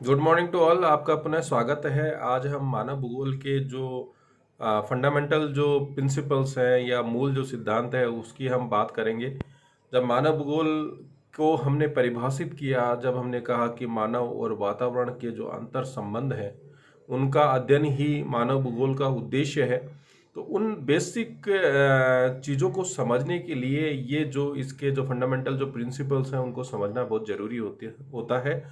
Good morning to all. आपका पुनः स्वागत है। आज हम मानव भूगोल के जो फंडामेंटल जो प्रिंसिपल्स हैं या मूल जो सिद्धांत है उसकी हम बात करेंगे। जब मानव भूगोल को हमने परिभाषित किया, जब हमने कहा कि मानव और वातावरण के जो अंतर संबंध है उनका अध्ययन ही मानव भूगोल का उद्देश्य है, तो उन बेसिक चीज़ों को समझने के लिए ये जो इसके जो फंडामेंटल जो प्रिंसिपल्स हैं उनको समझना बहुत ज़रूरी होता है।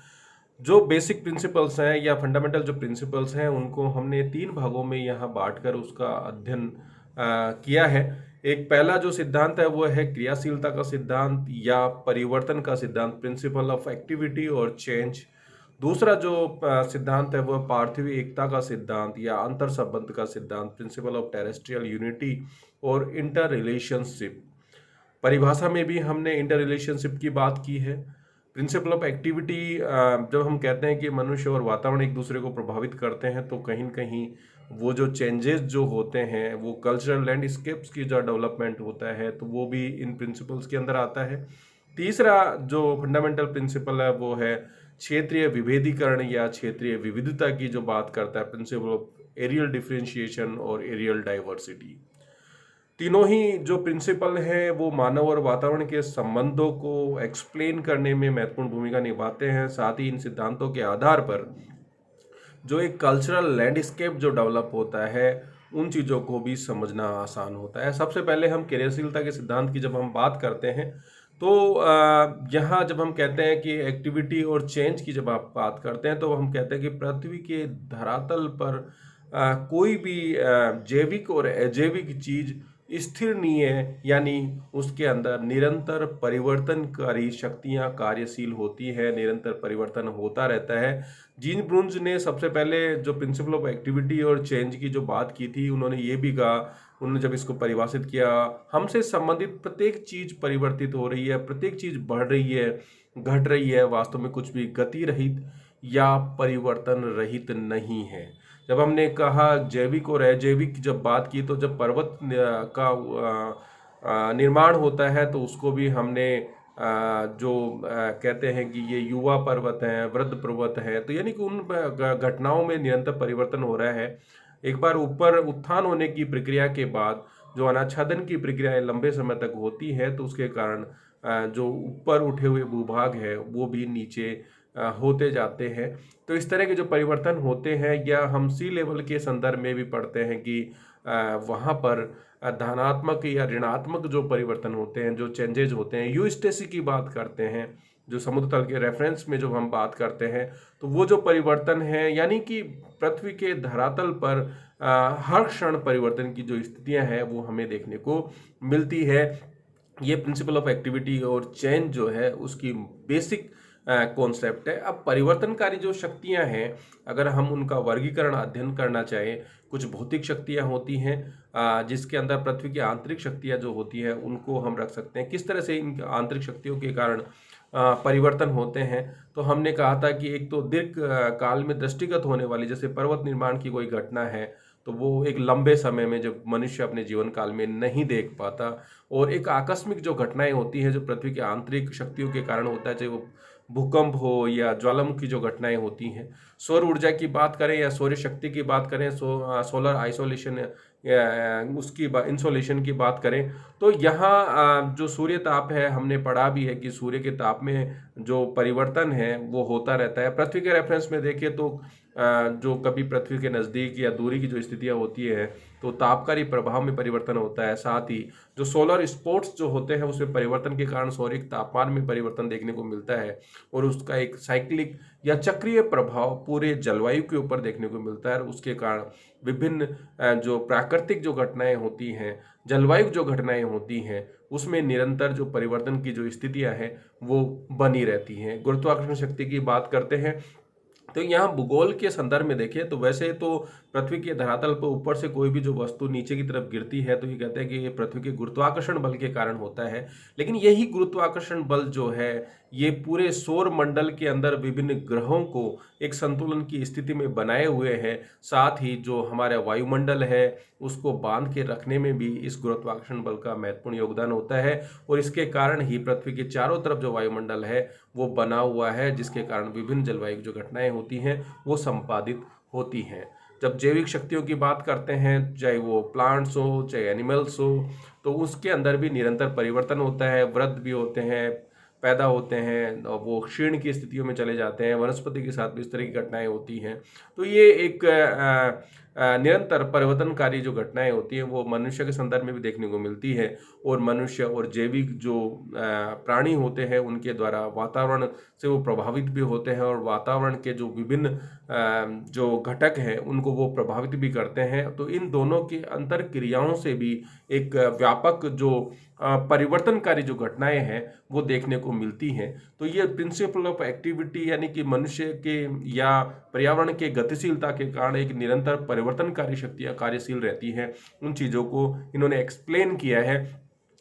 जो बेसिक प्रिंसिपल्स हैं या फंडामेंटल जो प्रिंसिपल्स हैं उनको हमने तीन भागों में यहाँ बांटकर उसका अध्ययन किया है। एक पहला जो सिद्धांत है वो है क्रियाशीलता का सिद्धांत या परिवर्तन का सिद्धांत, प्रिंसिपल ऑफ एक्टिविटी और चेंज। दूसरा जो सिद्धांत है वो पार्थिव एकता का सिद्धांत या अंतर संबंध का सिद्धांत, प्रिंसिपल ऑफ टेरेस्ट्रियल यूनिटी और इंटर रिलेशनशिप। परिभाषा में भी हमने इंटर रिलेशनशिप की बात की है। प्रिंसिपल ऑफ एक्टिविटी, जब हम कहते हैं कि मनुष्य और वातावरण एक दूसरे को प्रभावित करते हैं तो कहीं न कहीं वो जो चेंजेस जो होते हैं वो कल्चरल लैंडस्केप्स की जो डेवलपमेंट होता है तो वो भी इन प्रिंसिपल्स के अंदर आता है। तीसरा जो फंडामेंटल प्रिंसिपल है वो है क्षेत्रीय विभेदीकरण या क्षेत्रीय विविधता की जो बात करता है, प्रिंसिपल ऑफ एरियल डिफरेंशिएशन और एरियल डाइवर्सिटी। तीनों ही जो प्रिंसिपल हैं वो मानव और वातावरण के संबंधों को एक्सप्लेन करने में महत्वपूर्ण भूमिका निभाते हैं। साथ ही इन सिद्धांतों के आधार पर जो एक कल्चरल लैंडस्केप जो डेवलप होता है उन चीज़ों को भी समझना आसान होता है। सबसे पहले हम क्रियाशीलता के सिद्धांत की जब हम बात करते हैं तो यहाँ जब हम कहते हैं कि एक्टिविटी और चेंज की जब आप बात करते हैं तो हम कहते हैं कि पृथ्वी के धरातल पर कोई भी जैविक और अजैविक चीज स्थिर नहीं है, यानी उसके अंदर निरंतर परिवर्तनकारी शक्तियां कार्यशील होती है, निरंतर परिवर्तन होता रहता है। जीन ब्रून्स ने सबसे पहले जो प्रिंसिपल ऑफ एक्टिविटी और चेंज की जो बात की थी, उन्होंने ये भी कहा, उन्होंने जब इसको परिभाषित किया, हमसे संबंधित प्रत्येक चीज परिवर्तित हो रही है, प्रत्येक चीज बढ़ रही है, घट रही है, वास्तव में कुछ भी गति रहित या परिवर्तन रहित नहीं है। जब हमने कहा जैविक और अजैविक की जब बात की तो जब पर्वत का निर्माण होता है तो उसको भी हमने जो कहते हैं कि ये युवा पर्वत हैं, वृद्ध पर्वत है, तो यानी कि उन घटनाओं में निरंतर परिवर्तन हो रहा है। एक बार ऊपर उत्थान होने की प्रक्रिया के बाद जो अनाच्छादन की प्रक्रिया लंबे समय तक होती है तो उसके कारण जो ऊपर उठे हुए भूभाग है वो भी नीचे होते जाते हैं। तो इस तरह के जो परिवर्तन होते हैं या हम सी लेवल के संदर्भ में भी पढ़ते हैं कि वहाँ पर धनात्मक या ऋणात्मक जो परिवर्तन होते हैं, जो चेंजेज होते हैं, यूस्टेसी की बात करते हैं, जो समुद्र तल के रेफरेंस में जो हम बात करते हैं, तो वो जो परिवर्तन है यानी कि पृथ्वी के धरातल पर हर क्षण परिवर्तन की जो स्थितियां हैं वो हमें देखने को मिलती है। ये प्रिंसिपल ऑफ एक्टिविटी और चेंज जो है उसकी बेसिक कॉन्सेप्ट है। अब परिवर्तनकारी जो शक्तियां हैं, अगर हम उनका वर्गीकरण अध्ययन करना चाहें, कुछ भौतिक शक्तियां होती हैं जिसके अंदर पृथ्वी की आंतरिक शक्तियां जो होती हैं उनको हम रख सकते हैं। किस तरह से इन आंतरिक शक्तियों के कारण परिवर्तन होते हैं, तो हमने कहा था कि एक तो दीर्घ काल में दृष्टिगत होने वाली, जैसे पर्वत निर्माण की कोई घटना है तो वो एक लंबे समय में जब मनुष्य अपने जीवन काल में नहीं देख पाता, और एक आकस्मिक जो घटनाएं होती हैं जो पृथ्वी की आंतरिक शक्तियों के कारण होता है, चाहे वो भूकंप हो या ज्वालामुखी जो घटनाएं होती हैं। सौर ऊर्जा की बात करें या सौर शक्ति की बात करें, सोलर आइसोलेशन या उसकी इंसोलेशन की बात करें, तो यहाँ जो सूर्य ताप है, हमने पढ़ा भी है कि सूर्य के ताप में जो परिवर्तन है वो होता रहता है। पृथ्वी के रेफरेंस में देखें तो जो कभी पृथ्वी के नज़दीक या दूरी की जो स्थितियाँ होती है तो तापकारी प्रभाव में परिवर्तन होता है। साथ ही जो सोलर स्पोर्ट्स जो होते हैं उसमें परिवर्तन के कारण सौरिक तापमान में परिवर्तन देखने को मिलता है, और उसका एक साइक्लिक या चक्रीय प्रभाव पूरे जलवायु के ऊपर देखने को मिलता है। और उसके कारण विभिन्न जो प्राकृतिक जो घटनाएं होती हैं, जलवायु जो घटनाएं होती हैं, उसमें निरंतर जो परिवर्तन की जो स्थितियां हैं वो बनी रहती हैं। गुरुत्वाकर्षण शक्ति की बात करते हैं तो यहाँ भूगोल के संदर्भ में देखें तो वैसे तो पृथ्वी के धरातल पर ऊपर से कोई भी जो वस्तु नीचे की तरफ गिरती है तो ये कहते हैं कि ये पृथ्वी के गुरुत्वाकर्षण बल के कारण होता है। लेकिन यही गुरुत्वाकर्षण बल जो है ये पूरे सौर मंडल के अंदर विभिन्न ग्रहों को एक संतुलन की स्थिति में बनाए हुए हैं। साथ ही जो हमारा वायुमंडल है उसको बांध के रखने में भी इस गुरुत्वाकर्षण बल का महत्वपूर्ण योगदान होता है, और इसके कारण ही पृथ्वी के चारों तरफ जो वायुमंडल है वो बना हुआ है, जिसके कारण विभिन्न जलवायु जो घटनाएं होती हैं वो संपादित होती हैं। जब जैविक शक्तियों की बात करते हैं, चाहे वो प्लांट्स हो चाहे एनिमल्स हो, तो उसके अंदर भी निरंतर परिवर्तन होता है, वृद्धि भी होते हैं, पैदा होते हैं, और वो क्षीण की स्थितियों में चले जाते हैं। वनस्पति के साथ भी इस तरह की घटनाएं होती हैं। तो ये एक निरंतर परिवर्तनकारी जो घटनाएं होती हैं वो मनुष्य के संदर्भ में भी देखने को मिलती है, और मनुष्य और जैविक जो प्राणी होते हैं उनके द्वारा वातावरण से वो प्रभावित भी होते हैं, और वातावरण के जो विभिन्न जो घटक हैं उनको वो प्रभावित भी करते हैं। तो इन दोनों की अंतर क्रियाओं से भी एक व्यापक जो परिवर्तनकारी जो घटनाएं हैं वो देखने को मिलती हैं। तो ये प्रिंसिपल ऑफ एक्टिविटी यानी कि मनुष्य के या पर्यावरण के गतिशीलता के कारण एक निरंतर परिवर्तनकारी शक्तियाँ कार्यशील रहती हैं, उन चीज़ों को इन्होंने एक्सप्लेन किया है।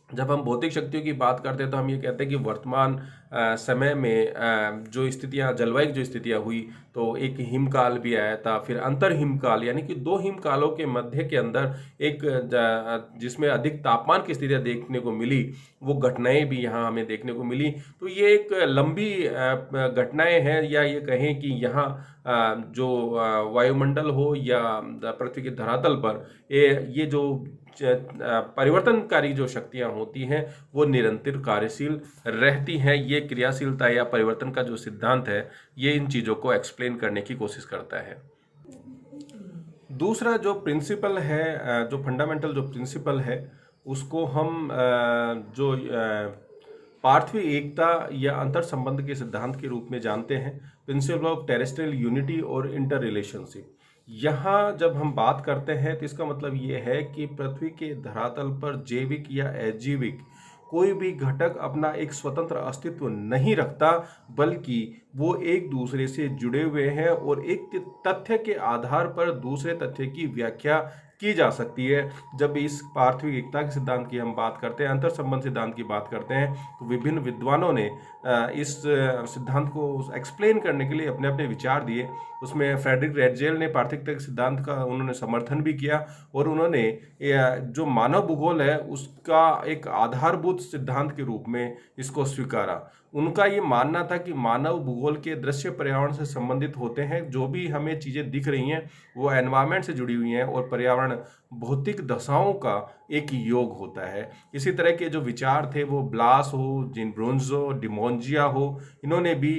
जब हम भौतिक शक्तियों की बात करते हैं तो हम ये कहते हैं कि वर्तमान समय में जो स्थितियां, जलवायु जो स्थितियां हुई, तो एक हिमकाल भी आया था, फिर अंतर हिमकाल यानी कि दो हिमकालों के मध्य के अंदर एक जिसमें अधिक तापमान की स्थितियां देखने को मिली, वो घटनाएं भी यहाँ हमें देखने को मिली। तो ये एक लंबी घटनाएं हैं, या ये कहें कि यहाँ जो वायुमंडल हो या पृथ्वी के धरातल पर ये जो परिवर्तनकारी जो शक्तियां होती हैं वो निरंतर कार्यशील रहती हैं। ये क्रियाशीलता या परिवर्तन का जो सिद्धांत है ये इन चीज़ों को एक्सप्लेन करने की कोशिश करता है। दूसरा जो प्रिंसिपल है, जो फंडामेंटल जो प्रिंसिपल है, उसको हम जो पार्थिव एकता या अंतर संबंध के सिद्धांत के रूप में जानते हैं, प्रिंसिपल ऑफ टेरेस्ट्रियल यूनिटी और इंटर रिलेशनशिप। यहाँ जब हम बात करते हैं तो इसका मतलब ये है कि पृथ्वी के धरातल पर जैविक या अजैविक कोई भी घटक अपना एक स्वतंत्र अस्तित्व नहीं रखता, बल्कि वो एक दूसरे से जुड़े हुए हैं, और एक तथ्य के आधार पर दूसरे तथ्य की व्याख्या की जा सकती है। जब इस पार्थिव एकता के सिद्धांत की हम बात करते हैं, अंतर संबंध सिद्धांत की बात करते हैं, तो विभिन्न विद्वानों ने इस सिद्धांत को एक्सप्लेन करने के लिए अपने अपने विचार दिए। उसमें फ्रेडरिक रेटजेल ने पार्थिव सिद्धांत का उन्होंने समर्थन भी किया, और उन्होंने जो मानव भूगोल है उसका एक आधारभूत सिद्धांत के रूप में इसको स्वीकारा। उनका ये मानना था कि मानव भूगोल के दृश्य पर्यावरण से संबंधित होते हैं। जो भी हमें चीज़ें दिख रही हैं वो एनवायरनमेंट से जुड़ी हुई हैं, और पर्यावरण भौतिक दशाओं का एक योग होता है। इसी तरह के जो विचार थे वो ब्लास हो, जिन ब्रोंजो, डिमोंजिया हो, इन्होंने भी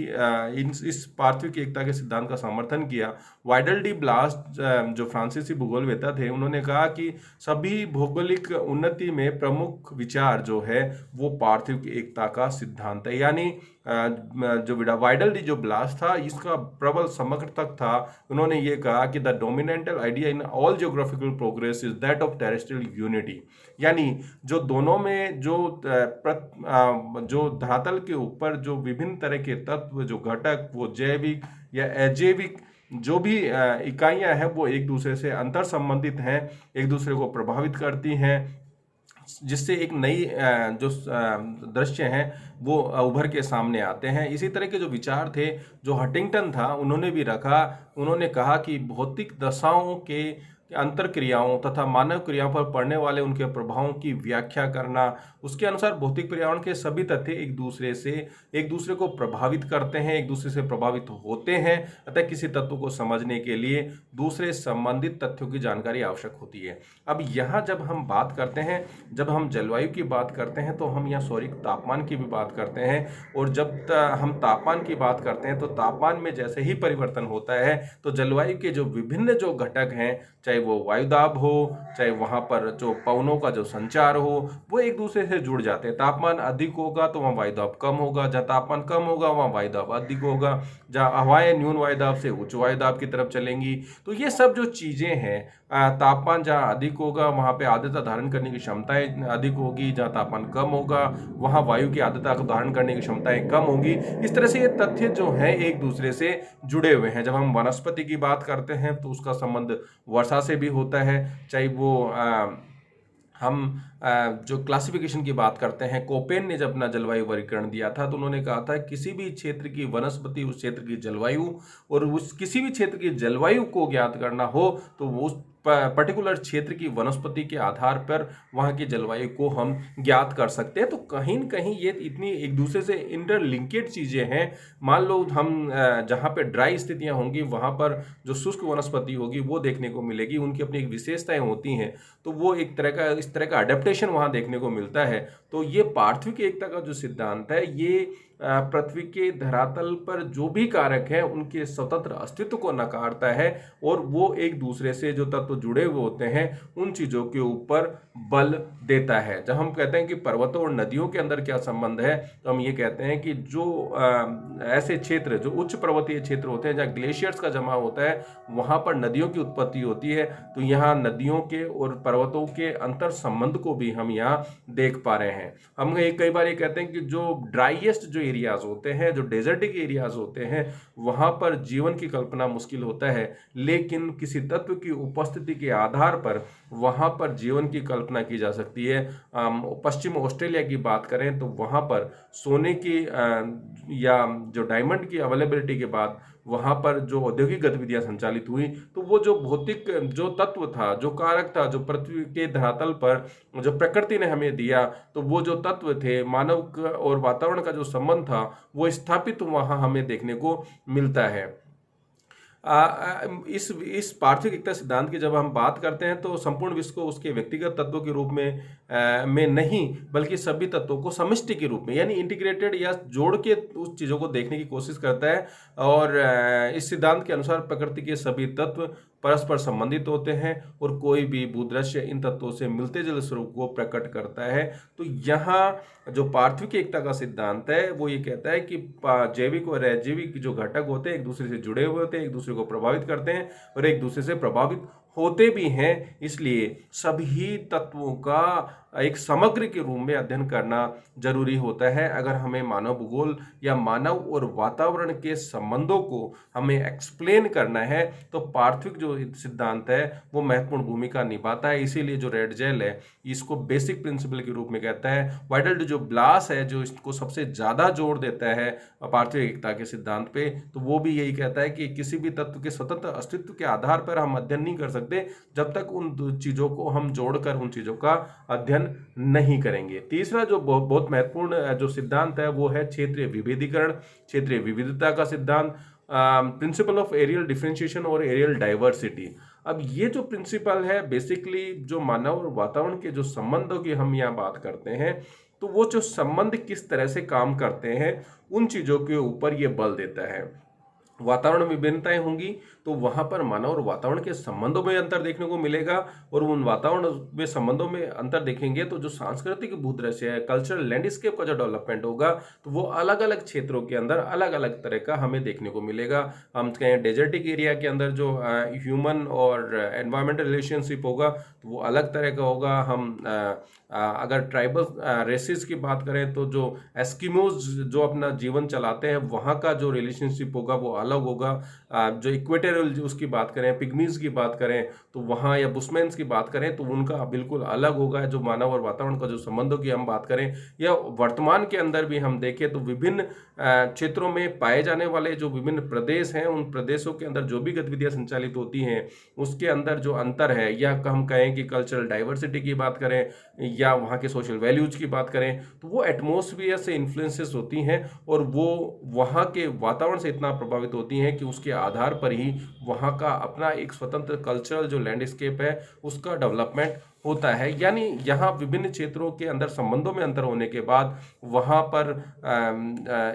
इस पार्थिव एकता के सिद्धांत का समर्थन किया। वाइडल डी ब्लास जो फ्रांसीसी भूगोलवेत्ता थे, उन्होंने कहा कि सभी भौगोलिक उन्नति में प्रमुख विचार जो है वो पार्थिव एकता का सिद्धांत है। यानी जो वाइडल डी जो ब्लास था, इसका प्रबल समर्थक था। उन्होंने ये कहा कि the dominantal idea in all geographical progress is that of terrestrial unity. यानी जो दोनों में जो धरातल के ऊपर जो विभिन्न तरह के तत्व, जो घटक, वो जैविक या अजैविक जो भी इकाइयां हैं वो एक दूसरे से अंतर संबंधित हैं, एक दूसरे को प्रभावित करती हैं, जिससे एक नई जो दृश्य हैं वो उभर के सामने आते हैं। इसी तरह के जो विचार थे जो हंटिंगटन था उन्होंने भी रखा। उन्होंने कहा कि भौतिक दशाओं के अंतर क्रियाओं तथा मानव क्रियाओं पर पड़ने वाले उनके प्रभावों की व्याख्या करना, उसके अनुसार भौतिक पर्यावरण के सभी तथ्य एक दूसरे को प्रभावित करते हैं, एक दूसरे से प्रभावित होते हैं। अतः किसी तत्व को समझने के लिए दूसरे संबंधित तथ्यों की जानकारी आवश्यक होती है। अब यहाँ जब हम बात करते हैं, जब हम जलवायु की बात करते हैं, तो हम यहाँ सौरिक तापमान की भी बात करते हैं। और जब हम तापमान की बात करते हैं तो तापमान में जैसे ही परिवर्तन होता है तो जलवायु के जो विभिन्न जो घटक हैं, चाहे वो वायुदाब हो, चाहे वहाँ पर जो पवनों का जो संचार हो, वो एक दूसरे से जुड़ जाते हैं। तापमान अधिक होगा तो वहाँ वायुदाब कम होगा, जहाँ तापमान कम होगा वहाँ वायुदाब अधिक होगा, जहाँ हवाएं न्यून वायुदाब से उच्च वायुदाब की तरफ चलेंगी। तो ये सब जो चीज़ें हैं, तापमान जहाँ अधिक होगा वहाँ पे आर्द्रता धारण करने की क्षमताएं अधिक होगी, जहाँ तापमान कम होगा वहाँ वायु की आर्द्रता को धारण करने की क्षमताएं कम होगी। इस तरह से ये तथ्य जो हैं एक दूसरे से जुड़े हुए हैं। जब हम वनस्पति की बात करते हैं तो उसका संबंध वर्षा से भी होता है, चाहे वो हम जो क्लासिफिकेशन की बात करते हैं, कोपेन ने जब अपना जलवायु वर्गीकरण दिया था तो उन्होंने कहा था किसी भी क्षेत्र की वनस्पति, उस क्षेत्र की जलवायु और उस किसी भी क्षेत्र की जलवायु को ज्ञात करना हो तो वो उस पर्टिकुलर क्षेत्र की वनस्पति के आधार पर वहाँ की जलवायु को हम ज्ञात कर सकते हैं। तो कहीं न कहीं ये इतनी एक दूसरे से इंटरलिंकेड चीज़ें हैं। मान लो हम जहाँ पे ड्राई स्थितियाँ होंगी वहाँ पर जो शुष्क वनस्पति होगी वो देखने को मिलेगी, उनकी अपनी एक विशेषताएं होती हैं, तो वो एक तरह का इस तरह का अडेप्टेशन वहाँ देखने को मिलता है। तो ये पार्थिव एकता का जो सिद्धांत है ये पृथ्वी के धरातल पर जो भी कारक हैं उनके स्वतंत्र अस्तित्व को नकारता है और वो एक दूसरे से जो तत्व जुड़े हुए होते हैं उन चीज़ों के ऊपर बल देता है। जब हम कहते हैं कि पर्वतों और नदियों के अंदर क्या संबंध है तो हम ये कहते हैं कि जो ऐसे क्षेत्र जो उच्च पर्वतीय क्षेत्र होते हैं जहाँ ग्लेशियर्स का जमा होता है वहाँ पर नदियों की उत्पत्ति होती है। तो यहाँ नदियों के और पर्वतों के अंतर संबंध को भी हम यहाँ देख पा रहे हैं। हम कई बार ये कहते हैं कि जो ड्राइएस्ट जो एरियाज होते हैं, जो डेजर्टिक एरियाज होते हैं, वहाँ पर जीवन की कल्पना मुश्किल होता है, लेकिन किसी तत्व की उपस्थिति के आधार पर वहाँ पर जीवन की कल्पना की जा सकती है। पश्चिम ऑस्ट्रेलिया की बात करें तो वहाँ पर सोने की या जो डायमंड की अवेलेबिलिटी के बाद वहाँ पर जो औद्योगिक गतिविधियां संचालित हुई तो वो जो भौतिक जो तत्व था, जो कारक था, जो पृथ्वी के धरातल पर जो प्रकृति ने हमें दिया, तो वो जो तत्व थे, मानव और वातावरण का जो संबंध था वो स्थापित वहाँ हमें देखने को मिलता है। इस पार्थिव एकता सिद्धांत की जब हम बात करते हैं तो संपूर्ण विश्व को उसके व्यक्तिगत तत्वों के रूप में नहीं बल्कि सभी तत्वों को समष्टि के रूप में यानी इंटीग्रेटेड या जोड़ के उस चीज़ों को देखने की कोशिश करता है। और इस सिद्धांत के अनुसार प्रकृति के सभी तत्व परस्पर संबंधित होते हैं और कोई भी भूदृश्य इन तत्वों से मिलते जुलते स्वरूप को प्रकट करता है। तो यहाँ जो पार्थिव एकता का सिद्धांत है वो ये कहता है कि जैविक और अजैविक जो घटक होते हैं एक दूसरे से जुड़े हुए होते हैं, एक दूसरे को प्रभावित करते हैं और एक दूसरे से प्रभावित होते भी हैं। इसलिए सभी तत्वों का एक समग्र के रूप में अध्ययन करना जरूरी होता है। अगर हमें मानव भूगोल या मानव और वातावरण के संबंधों को हमें एक्सप्लेन करना है तो पार्थिव जो सिद्धांत है वो महत्वपूर्ण भूमिका निभाता है। इसीलिए जो रेड जेल है इसको बेसिक प्रिंसिपल के रूप में कहता है। वाइटल जो ब्लास है जो इसको सबसे ज्यादा जोर देता है पार्थिव एकता के सिद्धांत पे, तो वो भी यही कहता है कि किसी भी तत्व के स्वतंत्र अस्तित्व के आधार पर हम अध्ययन नहीं कर सकते जब तक उन चीजों को हम जोड़कर उन चीजों का अध्ययन नहीं करेंगे। तीसरा जो बहुत महत्वपूर्ण जो सिद्धांत है वो है क्षेत्रीय विभेदीकरण, क्षेत्रीय विविधता का सिद्धांत, प्रिंसिपल ऑफ एरियल डिफरेंशिएशन और एरियल डाइवर्सिटी। अब ये जो प्रिंसिपल है बेसिकली जो मानव और वातावरण के जो संबंधों की हम यहाँ बात करते हैं तो वो जो संबंध किस तरह से काम करते हैं उन चीजों के ऊपर ये बल देता है। वातावरण में विभिन्नताएं होंगी तो वहां पर मानव और वातावरण के संबंधों में अंतर देखने को मिलेगा और उन वातावरण में संबंधों में अंतर देखेंगे तो जो सांस्कृतिक भूदृश्य है, कल्चरल लैंडस्केप का जो डेवलपमेंट होगा तो वो अलग अलग क्षेत्रों के अंदर अलग अलग तरह का हमें देखने को मिलेगा। हम कहें डेजर्टिक एरिया के अंदर जो ह्यूमन और एनवायरमेंटल रिलेशनशिप होगा तो वो अलग तरह का होगा। हम अगर ट्राइबल रेसेस की बात करें तो जो एस्किमोज जो अपना जीवन चलाते हैं वहाँ का जो रिलेशनशिप होगा वो अलग होगा। जो इक्वेटोरियल उसकी बात करें, पिग्मीज की बात करें तो वहाँ या बुशमैन्स की बात करें तो उनका बिल्कुल अलग होगा। जो मानव और वातावरण का जो संबंधों की हम बात करें या वर्तमान के अंदर भी हम देखें तो विभिन्न क्षेत्रों में पाए जाने वाले जो विभिन्न प्रदेश हैं उन प्रदेशों के अंदर जो भी गतिविधियां संचालित होती हैं उसके अंदर जो अंतर है या हम कहें कि कल्चरल डाइवर्सिटी की बात करें या वहाँ के सोशल वैल्यूज की बात करें तो वो एटमॉस्फेयर से इन्फ्लुएंसेस होती हैं और वो वहाँ के वातावरण से इतना प्रभावित होती हैं कि उसके आधार पर ही वहाँ का अपना एक स्वतंत्र कल्चरल जो लैंडस्केप है उसका डेवलपमेंट होता है। यानी यहाँ विभिन्न क्षेत्रों के अंदर संबंधों में अंतर होने के बाद वहाँ पर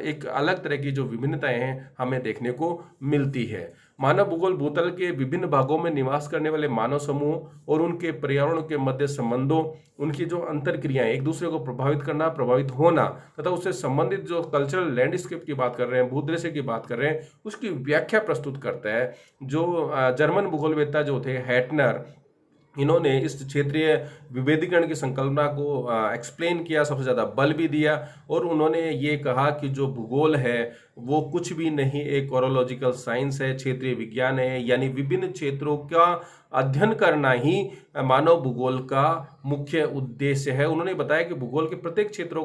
एक अलग तरह की जो विभिन्नताएं हैं हमें देखने को मिलती है। मानव भूगोल भूतल के विभिन्न भागों में निवास करने वाले मानव समूह और उनके पर्यावरण के मध्य संबंधों, उनकी जो अंतर क्रियाएं एक दूसरे को प्रभावित करना, प्रभावित होना तथा उससे संबंधित जो कल्चरल लैंडस्केप की बात कर रहे हैं, भूदृश्य की बात कर रहे हैं, उसकी व्याख्या प्रस्तुत करता है। जो जर्मन भूगोलवेत्ता जो थे हैटनर, इन्होंने इस क्षेत्रीय विभेदीकरण की संकल्पना को एक्सप्लेन किया, सबसे ज़्यादा बल भी दिया और उन्होंने ये कहा कि जो भूगोल है वो कुछ भी नहीं, एक ओरोलॉजिकल साइंस है, क्षेत्रीय विज्ञान है, यानी विभिन्न क्षेत्रों का अध्ययन करना ही मानव भूगोल का मुख्य उद्देश्य है। उन्होंने बताया कि भूगोल के प्रत्येक क्षेत्रों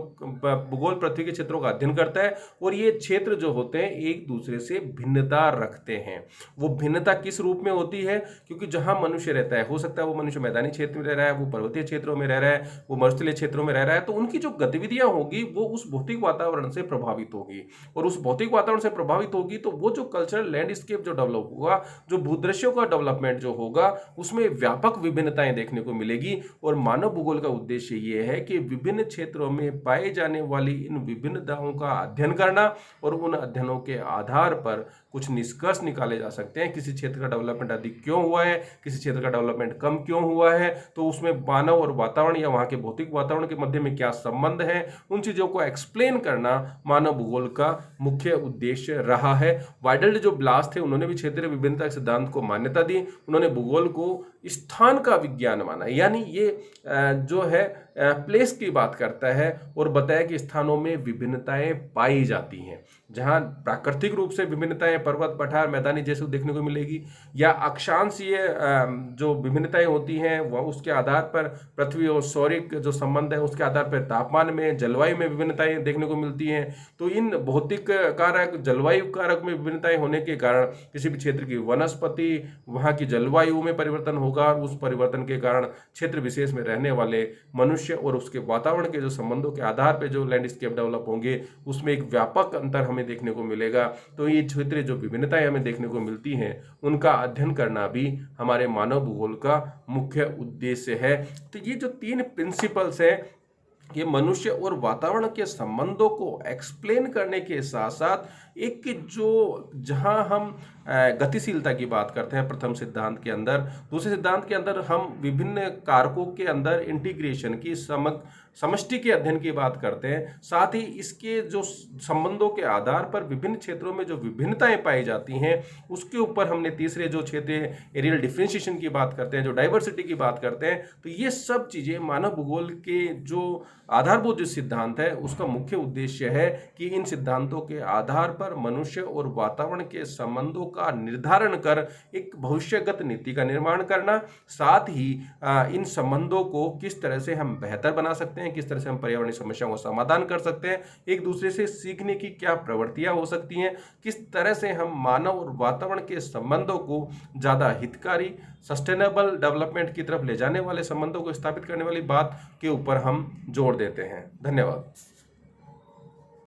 भूगोल पृथ्वी के क्षेत्रों का अध्ययन करता है और ये क्षेत्र जो होते हैं एक दूसरे से भिन्नता रखते हैं। वो भिन्नता किस रूप में होती है? क्योंकि जहां मनुष्य रहता है, हो सकता है वो मनुष्य मैदानी क्षेत्र में रह रहा है, वो पर्वतीय क्षेत्रों में रह रहा है, वो मरुस्थलीय क्षेत्रों में रह रहा है, तो उनकी जो गतिविधियां होगी वो उस भौतिक वातावरण से प्रभावित होगी, और उस भौतिक वातावरण से प्रभावित होगी तो वो जो कल्चरल लैंडस्केप जो डेवलप होगा, जो भूदृश्यों का डेवलपमेंट जो होगा, उसमें व्यापक विभिन्नताएं देखने को मिलेगी। और मानव भूगोल का उद्देश्य ये है कि विभिन्न क्षेत्रों में पाए जाने वाली इन विभिन्नताओं का अध्ययन करना और उन अध्ययनों के आधार पर कुछ निष्कर्ष निकाले जा सकते हैं। किसी क्षेत्र का डेवलपमेंट अधिक क्यों हुआ है, किसी क्षेत्र का डेवलपमेंट कम क्यों हुआ है, तो उसमें मानव और वातावरण या वहां के भौतिक वातावरण के मध्य में क्या संबंध है, उन चीजों को एक्सप्लेन करना मानव भूगोल का मुख्य उद्देश्य रहा है। वाइडल्ड जो ब्लास थे, उन्होंने भी क्षेत्रीय विभिन्नता के सिद्धांत को मान्यता दी। उन्होंने भूगोल को स्थान का विज्ञान माना, यानी ये जो है प्लेस की बात करता है, और बताया कि स्थानों में विभिन्नताएं पाई जाती हैं। जहां प्राकृतिक रूप से विभिन्नताएं पर्वत, पठार, मैदानी जैसे देखने को मिलेगी, या अक्षांशीय जो विभिन्नताएं होती हैं वह उसके आधार पर पृथ्वी और सौरिक जो संबंध है उसके आधार पर तापमान में, जलवायु में विभिन्नताएं देखने को मिलती हैं। तो इन भौतिक कारक, जलवायु कारक में विभिन्नताएं होने के कारण किसी भी क्षेत्र की वनस्पति, वहां की जलवायु में परिवर्तन होगा, और उस परिवर्तन के कारण क्षेत्र विशेष में रहने वाले मनुष्य और उसके वातावरण के जो संबंधों के आधार पर जो लैंडस्केप डेवलप होंगे उसमें एक व्यापक अंतर हमें देखने को मिलेगा। तो ये क्षेत्रीय जो विभिन्नताएं हमें देखने को मिलती हैं उनका अध्ययन करना भी हमारे मानव भूगोल का मुख्य उद्देश्य है। तो ये जो 3 प्रिंसिपल्स हैं, ये मनुष्य और वातावरण के संबंधों को एक्सप्लेन करने के साथ साथ एक जो जहां हम गतिशीलता की बात करते हैं प्रथम सिद्धांत के अंदर, दूसरे सिद्धांत के अंदर हम विभिन्न कारकों के अंदर इंटीग्रेशन की समष्टि के अध्ययन की बात करते हैं। साथ ही इसके जो संबंधों के आधार पर विभिन्न क्षेत्रों में जो विभिन्नताएं पाई जाती हैं उसके ऊपर हमने तीसरे जो क्षेत्र एरियल डिफरेंशिएशन की बात करते हैं, जो डाइवर्सिटी की बात करते हैं। तो ये सब चीजें मानव भूगोल के जो आधारभूत जो सिद्धांत है उसका मुख्य उद्देश्य है कि इन सिद्धांतों के आधार पर मनुष्य और वातावरण के संबंधों का निर्धारण कर एक भविष्यगत नीति का निर्माण करना, साथ ही इन संबंधों को किस तरह से हम बेहतर बना सकते हैं, किस तरह से हम पर्यावरणीय समस्याओं का समाधान कर सकते हैं, एक दूसरे से सीखने की क्या प्रवृत्तियां हो सकती हैं, किस तरह से हम मानव और वातावरण के संबंधों को ज़्यादा हितकारी, सस्टेनेबल डेवलपमेंट की तरफ ले जाने वाले संबंधों को स्थापित करने वाली बात के ऊपर हम जोर देते हैं। धन्यवाद।